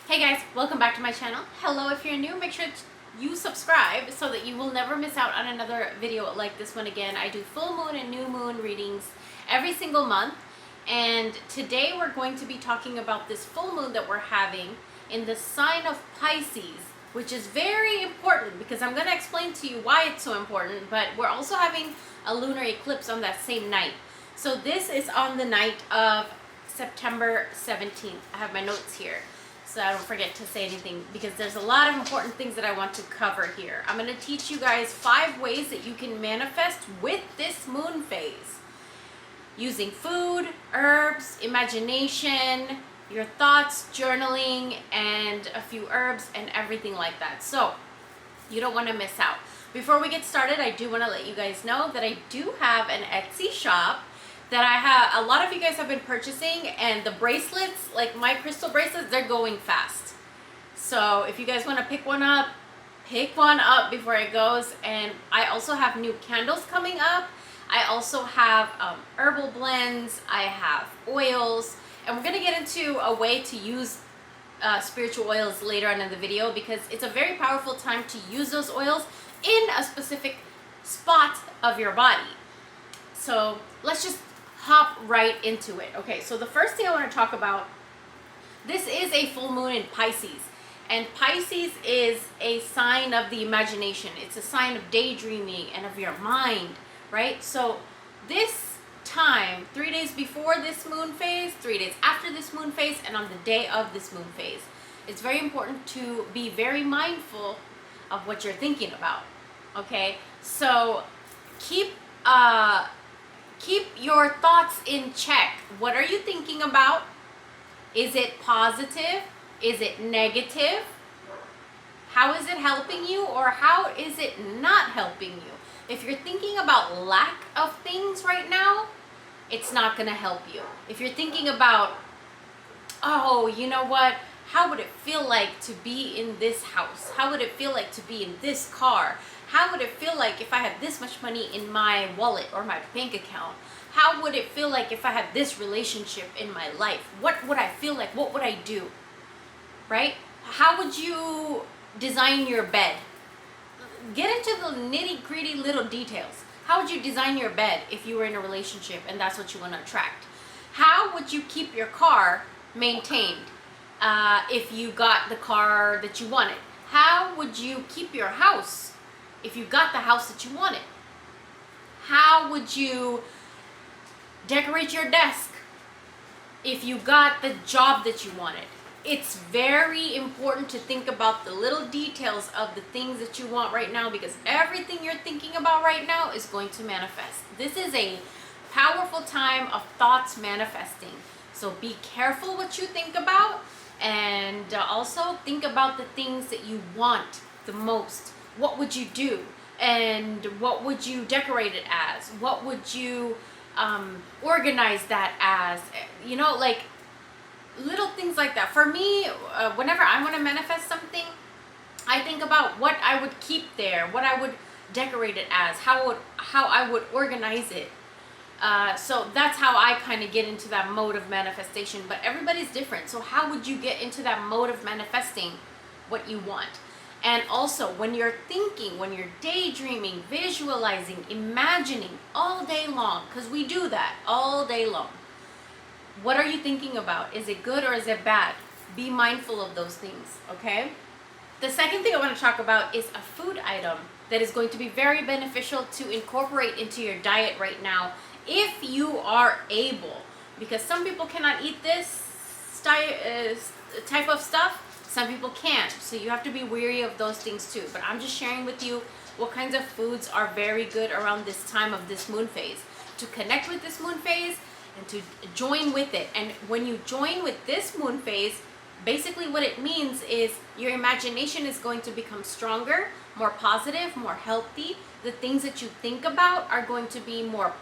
Hey guys, welcome back to my channel. Hello, if you're new, make sure you subscribe so that you will never miss out on another video like this one again. I do full moon and new moon readings every single month, and today we're going to be talking about this full moon that we're having in the sign of Pisces, which is very important because I'm going to explain to you why it's so important, but we're also having a lunar eclipse on that same night. So this is on the night of September 17th. I have my notes here so I don't forget to say anything because there's a lot of important things that I want to cover here. I'm going to teach you guys 5 ways that you can manifest with this moon phase using food, herbs, imagination, your thoughts, journaling, and a few herbs and everything like that. So you don't want to miss out. Before we get started, I do want to let you guys know that I do have an Etsy shop that I have. A lot of you guys have been purchasing, and the bracelets, like my crystal bracelets, they're going fast. So if you guys want to pick one up before it goes. And I also have new candles coming up. I also have herbal blends. I have oils, and we're going to get into a way to use spiritual oils later on in the video because it's a very powerful time to use those oils in a specific spot of your body. So let's just hop right into it. Okay, so the first thing I want to talk about, this is a full moon in Pisces, and Pisces is a sign of the imagination. It's a sign of daydreaming and of your mind, right? So this time, 3 days before this moon phase, 3 days after this moon phase, and on the day of this moon phase, it's very important to be very mindful of what you're thinking about. Okay, so keep your thoughts in check. What are you thinking about? Is it positive? Is it negative? How is it helping you, or how is it not helping you? If you're thinking about lack of things right now, it's not going to help you. If you're thinking about, oh, you know what? How would it feel like to be in this house? How would it feel like to be in this car? How would it feel like if I had this much money in my wallet or my bank account? How would it feel like if I had this relationship in my life? What would I feel like? What would I do? Right? How would you design your bed? Get into the nitty-gritty little details. How would you design your bed if you were in a relationship and that's what you want to attract? How would you keep your car maintained if you got the car that you wanted? How would you keep your house if you got the house that you wanted? How would you decorate your desk if you got the job that you wanted? It's very important to think about the little details of the things that you want right now, because everything you're thinking about right now is going to manifest. This is a powerful time of thoughts manifesting. So be careful what you think about, and also think about the things that you want the most. What would you do? And what would you decorate it as? What would you organize that as? You know, like little things like that. For me, whenever I want to manifest something, I think about what I would keep there, what I would decorate it as, how I would organize it. So that's how I kind of get into that mode of manifestation. But everybody's different. So how would you get into that mode of manifesting what you want? And also, when you're thinking, when you're daydreaming, visualizing, imagining all day long, because we do that all day long, what are you thinking about? Is it good or is it bad? Be mindful of those things, okay? The second thing I want to talk about is a food item that is going to be very beneficial to incorporate into your diet right now if you are able. Because some people cannot eat this type of stuff. Some people can't, so you have to be wary of those things too. But I'm just sharing with you what kinds of foods are very good around this time of this moon phase to connect with this moon phase and to join with it. And when you join with this moon phase, basically what it means is your imagination is going to become stronger, more positive, more healthy. The things that you think about are going to be more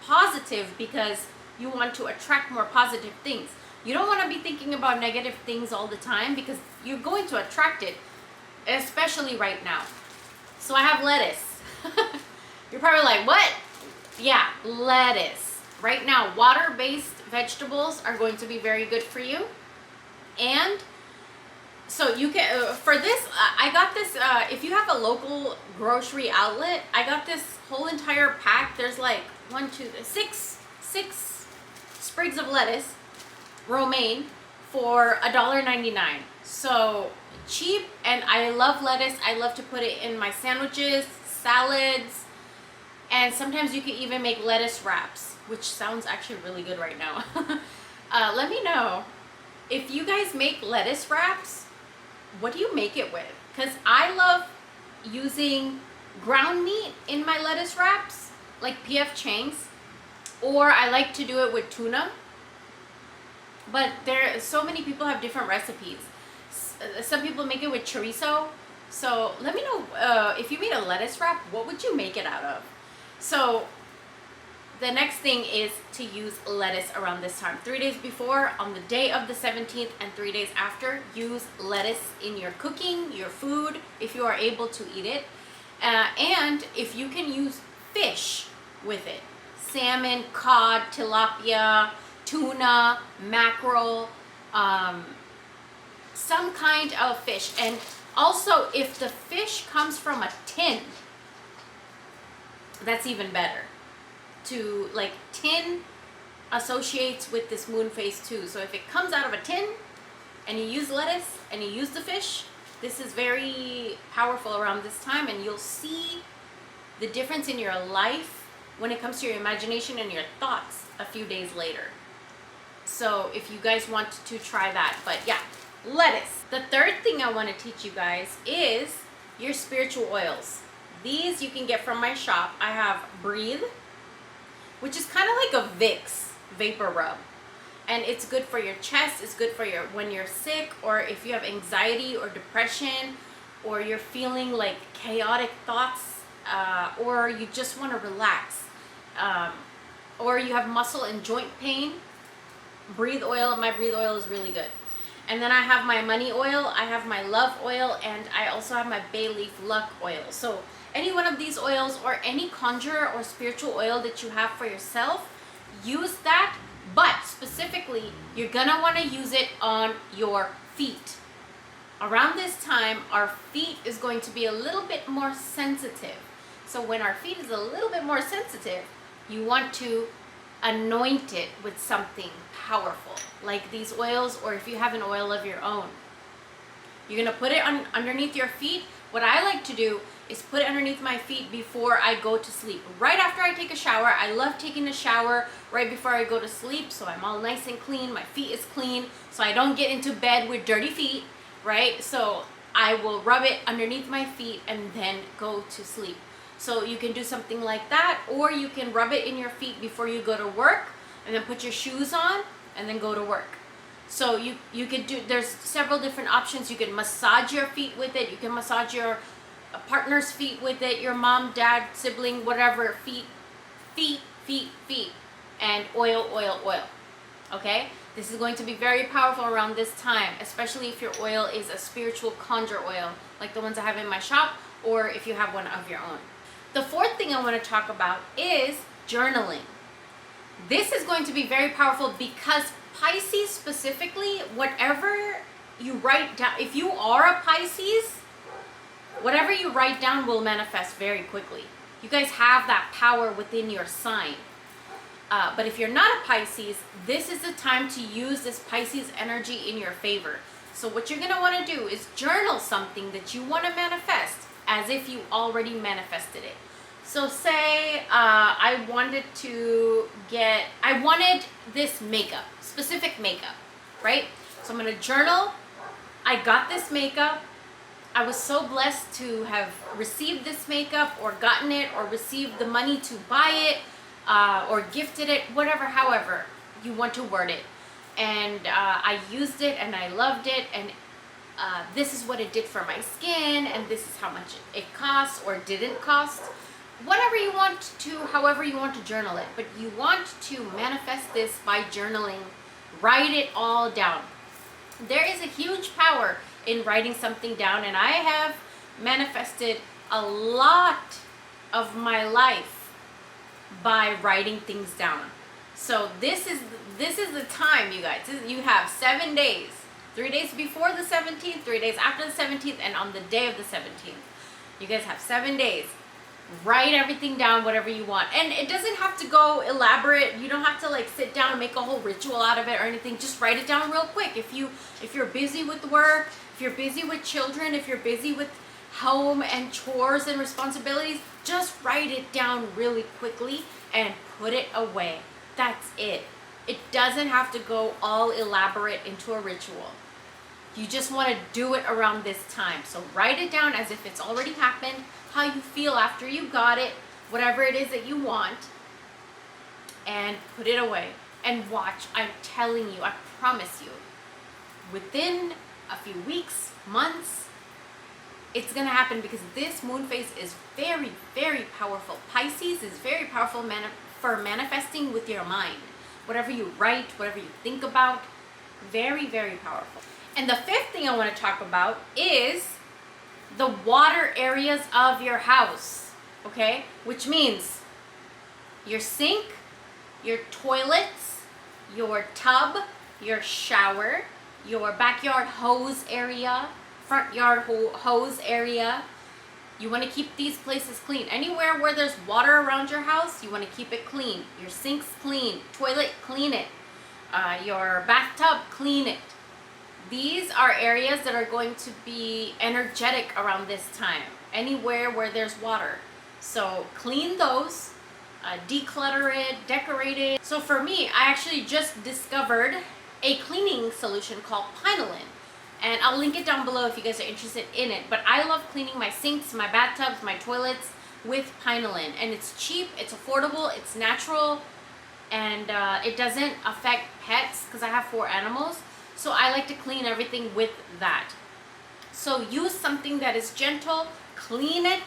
positive because you want to attract more positive things. You don't want to be thinking about negative things all the time because you're going to attract it, especially right now. So I have lettuce. You're probably like, what? Yeah, lettuce. Right now, water-based vegetables are going to be very good for you. And So you can, for this, I got this, if you have a local grocery outlet, I got this whole entire pack. There's like 6 sprigs of lettuce, romaine, for $1.99. So cheap, and I love lettuce. I love to put it in my sandwiches, salads, and sometimes you can even make lettuce wraps, which sounds actually really good right now. Let me know if you guys make lettuce wraps. What do you make it with? Because I love using ground meat in my lettuce wraps, like P.F. Chang's, or I like to do it with tuna. But so many people have different recipes. Some people make it with chorizo. So let me know if you made a lettuce wrap, what would you make it out of? So the next thing is to use lettuce around this time. 3 days before, on the day of the 17th, and 3 days after, use lettuce in your cooking, your food, if you are able to eat it. And if you can use fish with it, salmon, cod, tilapia, tuna, mackerel, some kind of fish. And also, if the fish comes from a tin, that's even better. To like, tin associates with this moon phase too. So if it comes out of a tin and you use lettuce and you use the fish, this is very powerful around this time, and you'll see the difference in your life when it comes to your imagination and your thoughts a few days later. So if you guys want to try that, but yeah, lettuce. The third thing I want to teach you guys is your spiritual oils. These you can get from my shop. I have Breathe, which is kind of like a Vicks vapor rub. And it's good for your chest. It's good for when you're sick, or if you have anxiety or depression, or you're feeling like chaotic thoughts, or you just want to relax, or you have muscle and joint pain. Breathe oil, my Breathe oil is really good. And then I have my money oil, I have my love oil, and I also have my bay leaf luck oil. So any one of these oils, or any conjure or spiritual oil that you have for yourself, use that. But specifically, you're gonna want to use it on your feet. Around this time, our feet is going to be a little bit more sensitive. So when our feet is a little bit more sensitive, you want to anoint it with something powerful, like these oils, or if you have an oil of your own. You're gonna put it underneath your feet. What I like to do is put it underneath my feet before I go to sleep. Right after I take a shower, I love taking a shower right before I go to sleep, so I'm all nice and clean, my feet is clean, so I don't get into bed with dirty feet, right? So I will rub it underneath my feet and then go to sleep. So you can do something like that, or you can rub it in your feet before you go to work, and then put your shoes on and then go to work. So you could do, there's several different options. You can massage your feet with it. You can massage your partner's feet with it, your mom, dad, sibling, whatever, feet, and oil. Okay? This is going to be very powerful around this time, especially if your oil is a spiritual conjure oil, like the ones I have in my shop, or if you have one of your own. The fourth thing I want to talk about is journaling. This is going to be very powerful because Pisces specifically, whatever you write down, if you are a Pisces, whatever you write down will manifest very quickly. You guys have that power within your sign. But if you're not a Pisces, this is the time to use this Pisces energy in your favor. So what you're going to want to do is journal something that you want to manifest as if you already manifested it. So say I wanted this makeup, specific makeup, right? So I'm going to journal. I got this makeup. I was so blessed to have received this makeup, or gotten it, or received the money to buy it, or gifted it, whatever, however you want to word it. And I used it and I loved it, and this is what it did for my skin, and this is how much it costs or didn't cost. Whatever you want to, however you want to journal it, but you want to manifest this by journaling. Write it all down. There is a huge power in writing something down, and I have manifested a lot of my life by writing things down. So this is the time, you guys. You have 7 days 3 days before the 17th, 3 days after the 17th, and on the day of the 17th. You guys have 7 days. Write everything down, whatever you want. And it doesn't have to go elaborate. You don't have to like sit down and make a whole ritual out of it or anything. Just write it down real quick. If you're busy with work, if you're busy with children, if you're busy with home and chores and responsibilities, just write it down really quickly and put it away. That's it. It doesn't have to go all elaborate into a ritual. You just want to do it around this time. So write it down as if it's already happened, how you feel after you got it, whatever it is that you want, and put it away. And watch, I'm telling you, I promise you, within a few weeks, months, it's going to happen, because this moon phase is very, very powerful. Pisces is very powerful for manifesting with your mind. Whatever you write, whatever you think about, very, very powerful. And the fifth thing I want to talk about is the water areas of your house, okay? Which means your sink, your toilets, your tub, your shower, your backyard hose area, front yard hose area. You want to keep these places clean. Anywhere where there's water around your house, you want to keep it clean. Your sink's clean, toilet, clean it. Your bathtub, clean it. These are areas that are going to be energetic around this time. Anywhere where there's water. So clean those, declutter it, decorate it. So for me, I actually just discovered a cleaning solution called Pinolin. And I'll link it down below if you guys are interested in it. But I love cleaning my sinks, my bathtubs, my toilets with Pinolin. And it's cheap, it's affordable, it's natural, and it doesn't affect pets because I have 4 animals. So I like to clean everything with that. So use something that is gentle, clean it,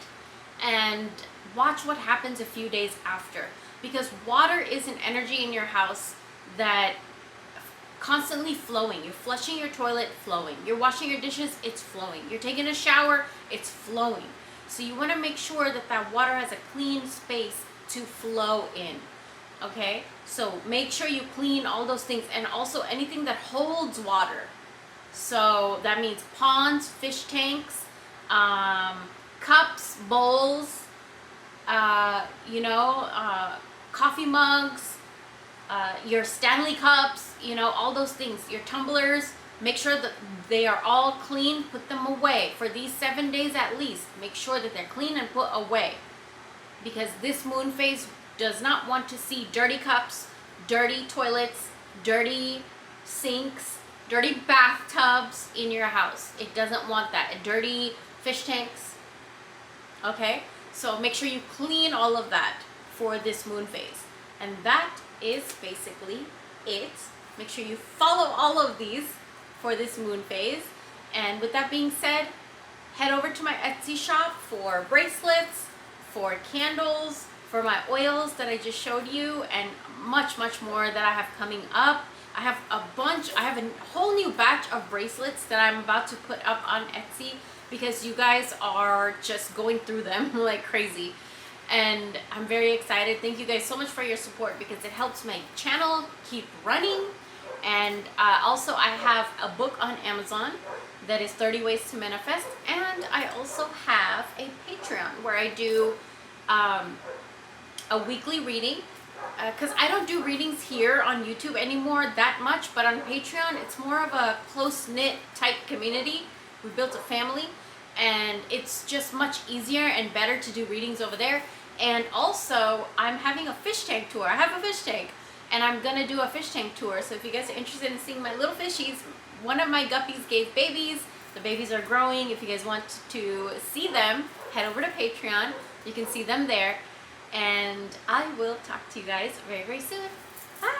and watch what happens a few days after. Because water is an energy in your house that constantly flowing. You're flushing your toilet, flowing. You're washing your dishes, it's flowing. You're taking a shower, it's flowing. So you want to make sure that that water has a clean space to flow in. Okay, so make sure you clean all those things, and also anything that holds water. So that means ponds, fish tanks, cups, bowls, coffee mugs, your Stanley cups, all those things, your tumblers. Make sure that they are all clean, put them away for these 7 days at least. Make sure that they're clean and put away, because this moon phase does not want to see dirty cups, dirty toilets, dirty sinks, dirty bathtubs in your house. It doesn't want that. Dirty fish tanks. Okay? So make sure you clean all of that for this moon phase. And that is basically it. Make sure you follow all of these for this moon phase. And with that being said, head over to my Etsy shop for bracelets, for candles, for my oils that I just showed you, and much, much more that I have coming up. I have a whole new batch of bracelets that I'm about to put up on Etsy, because you guys are just going through them like crazy. And I'm very excited. Thank you guys so much for your support, because it helps my channel keep running. And also I have a book on Amazon that is 30 Ways to Manifest. And I also have a Patreon where I do a weekly reading, because I don't do readings here on YouTube anymore that much, but on Patreon it's more of a close-knit type community. We built a family, and it's just much easier and better to do readings over there. And also I'm having a fish tank tour. I have a fish tank, and I'm gonna do a fish tank tour. So if you guys are interested in seeing my little fishies, one of my guppies gave babies. The babies are growing. If you guys want to see them, head over to Patreon. You can see them there. And I will talk to you guys very, very soon. Bye!